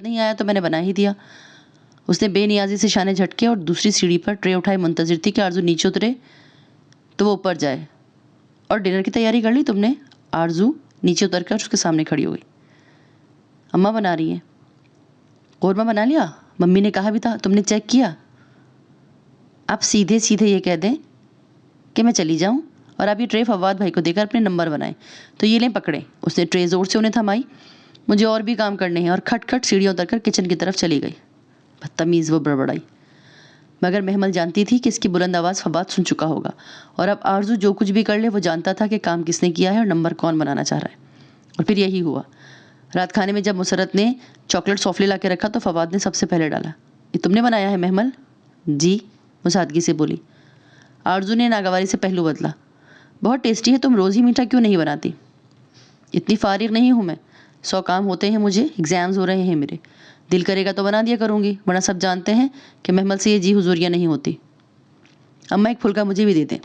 یاد نہیں آیا تو میں نے بنا ہی دیا۔ اس نے بے نیازی سے شانے جھٹکے اور دوسری سیڑھی پر ٹرے اٹھائے منتظر تھی کہ آرزو نیچے اترے تو وہ اوپر جائے۔ اور ڈنر کی تیاری کر لی تم نے؟ آرزو نیچے اتر کر اس کے سامنے کھڑی ہوئی۔ اماں بنا رہی ہیں۔ قورمہ بنا لیا؟ ممی نے کہا بھی تھا، تم نے چیک کیا؟ آپ سیدھے سیدھے یہ کہہ دیں کہ میں چلی جاؤں اور آپ یہ ٹرے فواد بھائی کو دے کر اپنے نمبر بنائیں تو یہ لیں پکڑیں۔ اس نے ٹرے زور سے انہیں تھمائی۔ مجھے اور بھی کام کرنے ہیں، اور کھٹ کھٹ سیڑھیاں اتر کر کچن کی طرف چلی گئی۔ بدتمیز، وہ بڑبڑائی۔ مگر محمل جانتی تھی کہ اس کی بلند آواز فواد سن چکا ہوگا، اور اب آرزو جو کچھ بھی کر لے وہ جانتا تھا کہ کام کس نے کیا ہے اور نمبر کون بنانا چاہ رہا ہے۔ اور پھر یہی ہوا۔ رات کھانے میں جب مسرت نے چاکلیٹ سوفلے لا کے رکھا تو فواد نے سب سے پہلے ڈالا۔ یہ تم نے بنایا ہے محمل؟ جی، وہ سادگی سے بولی۔ آرزو نے ناگواری سے پہلو بدلا۔ بہت ٹیسٹی ہے، تم روز ہی میٹھا کیوں نہیں بناتی؟ اتنی فارغ نہیں ہوں میں، 100 کام ہوتے ہیں مجھے، ایگزامز ہو رہے ہیں میرے، دل کرے گا تو بنا دیا کروں گی، ورنہ سب جانتے ہیں کہ محمل سے یہ جی حضوریاں نہیں ہوتی۔ اماں ایک پھلکا مجھے بھی دے دیں۔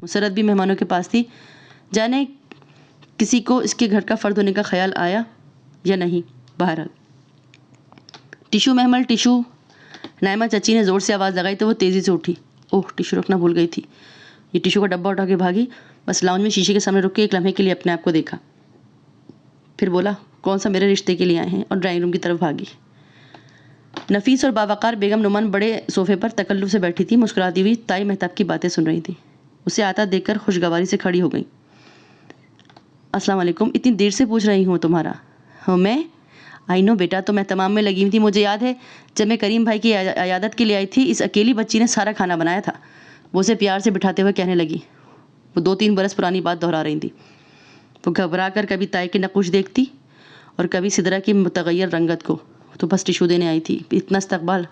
مسرت بھی مہمانوں کے پاس تھی. جانے کسی کو اس کے گھر کا فرد ہونے کا خیال آیا یا نہیں. بہرحال ٹیشو محمل ٹیشو. نائمہ چچی نے زور سے آواز لگائی تو وہ تیزی سے اٹھی. اوہ ٹیشو رکھنا بھول گئی تھی. یہ ٹیشو کا ڈبہ اٹھا کے بھاگی. بس لاؤنج میں شیشے کے سامنے رک کے ایک لمحے کے لیے اپنے آپ کو دیکھا. پھر بولا کون سا میرے رشتے کے لیے آئے ہیں, اور ڈرائنگ روم کی طرف بھاگی. نفیس اور باوقار بیگم نعمان بڑے صوفے پر تکلف سے بیٹھی تھی, مسکراتی ہوئی طائی مہتاب کی باتیں سن رہی تھی. اسے آتا دیکھ کر خوشگواری سے کھڑی ہو گئی. السلام علیکم. اتنی دیر سے پوچھ رہی ہوں تمہارا. ہوں میں آئی نو بیٹا, تو میں تمام میں لگی ہوئی تھی. مجھے یاد ہے جب میں کریم بھائی کی عیادت کے لیے آئی تھی, اس اکیلی بچی نے سارا کھانا بنایا تھا. وہ اسے پیار سے بٹھاتے ہوئے کہنے لگی. وہ 2-3 برس پرانی بات دہرا رہی تھی. وہ گھبرا کر کبھی طائی کے نقوش دیکھتی اور کبھی سدرا کی متغیر رنگت کو. تو بس ٹیشو دینے آئی تھی. اتنا استقبال.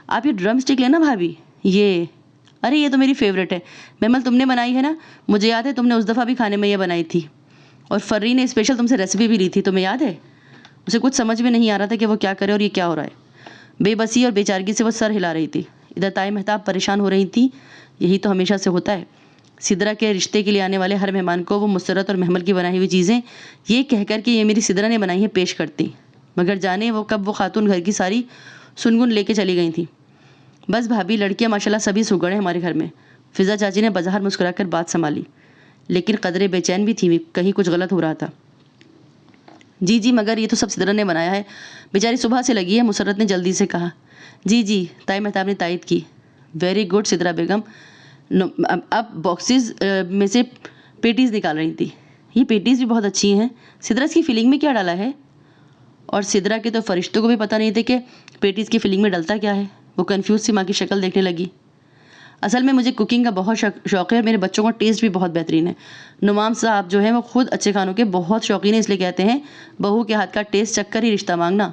آپ یہ ڈرم اسٹک لینا بھابھی. یہ ارے یہ تو میری فیوریٹ ہے. محمل تم نے بنائی ہے نا. مجھے یاد ہے تم نے اس دفعہ بھی کھانے میں یہ بنائی تھی, اور فرری نے اسپیشل تم سے ریسیپی بھی لی تھی. تمہیں یاد ہے؟ اسے کچھ سمجھ میں نہیں آ رہا تھا کہ وہ کیا کرے اور یہ کیا ہو رہا ہے. بے بسی اور بے چارگی سے وہ سر ہلا رہی تھی. ادھر طائی مہتاب پریشان ہو رہی تھی. یہی تو ہمیشہ سے ہوتا ہے. سدرا کے رشتے کے لیے آنے والے ہر مہمان کو وہ مسرت اور محمل کی بنائی ہوئی چیزیں یہ کہہ کر کہ یہ میری سدرا نے بنائی ہیں پیش کرتی. مگر جانے وہ کب وہ خاتون گھر کی ساری سنگن لے کے چلی گئی تھیں. بس بھابھی لڑکیاں ماشاءاللہ سبھی سگڑ ہیں ہمارے گھر میں. فضا چاچی نے بظاہر مسکرا کر بات سنبھالی, لیکن قدرے بے چین بھی تھی. کہیں کچھ غلط ہو رہا تھا. جی مگر یہ تو سب سدرا نے بنایا ہے. بیچاری صبح سے لگی ہے. مسرت نے جلدی سے کہا. جی طائی مہتاب نے تائید کی. ویری گڈ سدرا بیگم. اب باکسز میں سے پیٹیز نکال رہی تھی. یہ پیٹیز بھی بہت اچھی ہیں. سدرا اس کی فیلنگ میں کیا ڈالا ہے؟ اور سدرا کے تو فرشتوں کو بھی پتہ نہیں تھے کہ پیٹیز کی فیلنگ میں ڈلتا کیا ہے. وہ کنفیوز سی ماں کی شکل دیکھنے لگی. اصل میں مجھے کوکنگ کا بہت شوق ہے, اور میرے بچوں کا ٹیسٹ بھی بہت بہترین ہے. نعمان صاحب جو ہیں وہ خود اچھے کھانوں کے بہت شوقین ہیں, اس لیے کہتے ہیں بہو کے ہاتھ کا ٹیسٹ چکھ کر ہی رشتہ مانگنا.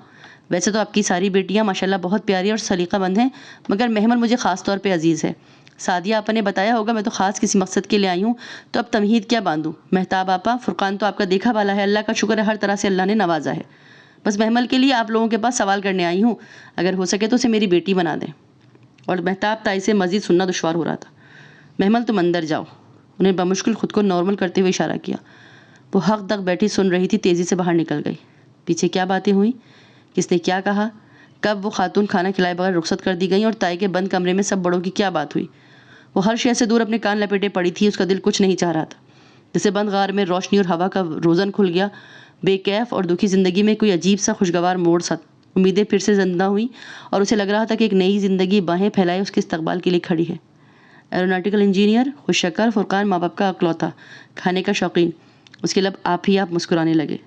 ویسے تو آپ کی ساری بیٹیاں ماشاءاللہ بہت پیاری اور سلیقہ مند ہیں, مگر محمل مجھے خاص طور پہ عزیز ہے. سعدیہ آپا نے بتایا ہوگا میں تو خاص کسی مقصد کے لیے آئی ہوں, تو اب تمہید کیا باندھوں. مہتاب آپا, فرقان تو آپ کا دیکھا والا ہے. اللہ کا شکر ہے ہر طرح سے اللہ نے نوازا ہے. بس محمل کے لیے آپ لوگوں کے پاس سوال کرنے آئی ہوں. اگر ہو سکے تو اسے میری بیٹی بنا دیں. اور مہتاب طائی سے مزید سننا دشوار ہو رہا تھا. محمل تم اندر جاؤ. انہیں بمشکل خود کو نارمل کرتے ہوئے اشارہ کیا. وہ حق تک بیٹھی سن رہی تھی. تیزی سے باہر نکل گئی. پیچھے کیا باتیں ہوئیں, کس نے کیا کہا, کب وہ خاتون کھانا کھلائے بغیر رخصت کر دی گئیں, اور طائی کے بند کمرے میں سب بڑوں کی کیا بات ہوئی. وہ ہر شے سے دور اپنے کان لپیٹے پڑی تھی. اس کا دل کچھ نہیں چاہ رہا تھا. جیسے بند غار میں روشنی اور ہوا کا روزن کھل گیا. بے کیف اور دکھی زندگی میں کوئی عجیب سا خوشگوار موڑ سا. امیدیں پھر سے زندہ ہوئیں, اور اسے لگ رہا تھا کہ ایک نئی زندگی باہیں پھیلائے اس کے استقبال کے لیے کھڑی ہے. ایروناٹیکل انجینئر, خوش شکل فرقان, ماں باپ کا اکلوتا, کھانے کا شوقین. اس کے لب آپ ہی آپ مسکرانے لگے.